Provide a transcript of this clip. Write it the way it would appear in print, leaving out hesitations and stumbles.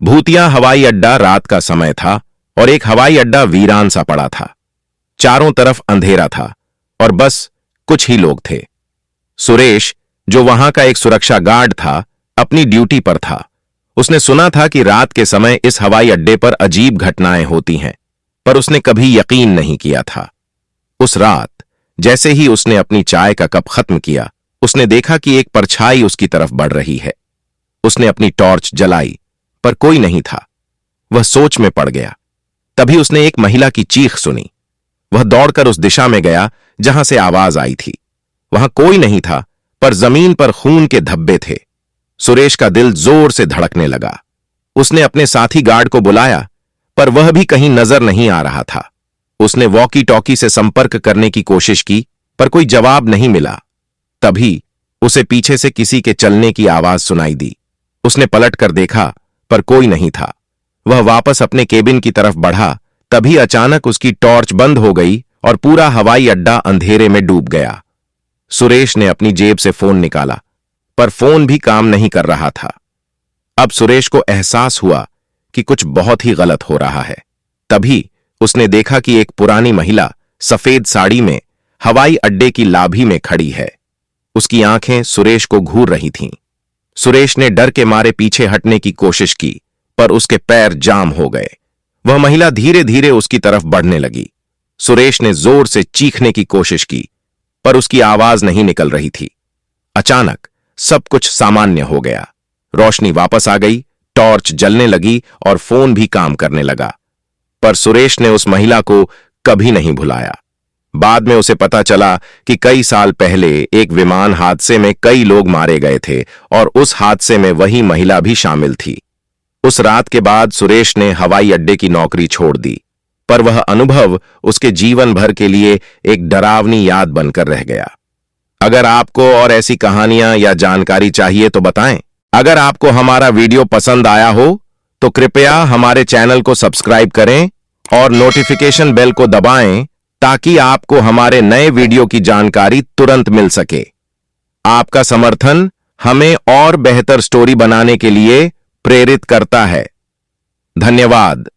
भूतिया हवाई अड्डा रात का समय था और एक हवाई अड्डा वीरान सा पड़ा था। चारों तरफ अंधेरा था और बस कुछ ही लोग थे। सुरेश, जो वहां का एक सुरक्षा गार्ड था, अपनी ड्यूटी पर था। उसने सुना था कि रात के समय इस हवाई अड्डे पर अजीब घटनाएं होती हैं, पर उसने कभी यकीन नहीं किया था। उस रात जैसे ही उसने अपनी चाय का कप खत्म किया, उसने देखा कि एक परछाई उसकी तरफ बढ़ रही है। उसने अपनी टॉर्च जलाई, पर कोई नहीं था। वह सोच में पड़ गया। तभी उसने एक महिला की चीख सुनी। वह दौड़कर उस दिशा में गया जहां से आवाज आई थी। वहां कोई नहीं था, पर जमीन पर खून के धब्बे थे। सुरेश का दिल जोर से धड़कने लगा। उसने अपने साथी गार्ड को बुलाया, पर वह भी कहीं नजर नहीं आ रहा था। उसने वॉकी टॉकी से संपर्क करने की कोशिश की, पर कोई जवाब नहीं मिला। तभी उसे पीछे से किसी के चलने की आवाज सुनाई दी। उसने पलट कर देखा, पर कोई नहीं था। वह वापस अपने केबिन की तरफ बढ़ा। तभी अचानक उसकी टॉर्च बंद हो गई और पूरा हवाई अड्डा अंधेरे में डूब गया। सुरेश ने अपनी जेब से फोन निकाला, पर फोन भी काम नहीं कर रहा था। अब सुरेश को एहसास हुआ कि कुछ बहुत ही गलत हो रहा है। तभी उसने देखा कि एक पुरानी महिला सफेद साड़ी में हवाई अड्डे की लाभी में खड़ी है। उसकी आंखें सुरेश को घूर रही थीं। सुरेश ने डर के मारे पीछे हटने की कोशिश की, पर उसके पैर जाम हो गए। वह महिला धीरे धीरे उसकी तरफ बढ़ने लगी। सुरेश ने जोर से चीखने की कोशिश की, पर उसकी आवाज नहीं निकल रही थी। अचानक सब कुछ सामान्य हो गया। रोशनी वापस आ गई, टॉर्च जलने लगी और फोन भी काम करने लगा। पर सुरेश ने उस महिला को कभी नहीं भुलाया। बाद में उसे पता चला कि कई साल पहले एक विमान हादसे में कई लोग मारे गए थे और उस हादसे में वही महिला भी शामिल थी। उस रात के बाद सुरेश ने हवाई अड्डे की नौकरी छोड़ दी, पर वह अनुभव उसके जीवन भर के लिए एक डरावनी याद बनकर रह गया। अगर आपको और ऐसी कहानियां या जानकारी चाहिए तो बताएं। अगर आपको हमारा वीडियो पसंद आया हो तो कृपया हमारे चैनल को सब्सक्राइब करें और नोटिफिकेशन बेल को दबाएं ताकि आपको हमारे नए वीडियो की जानकारी तुरंत मिल सके। आपका समर्थन हमें और बेहतर स्टोरी बनाने के लिए प्रेरित करता है। धन्यवाद।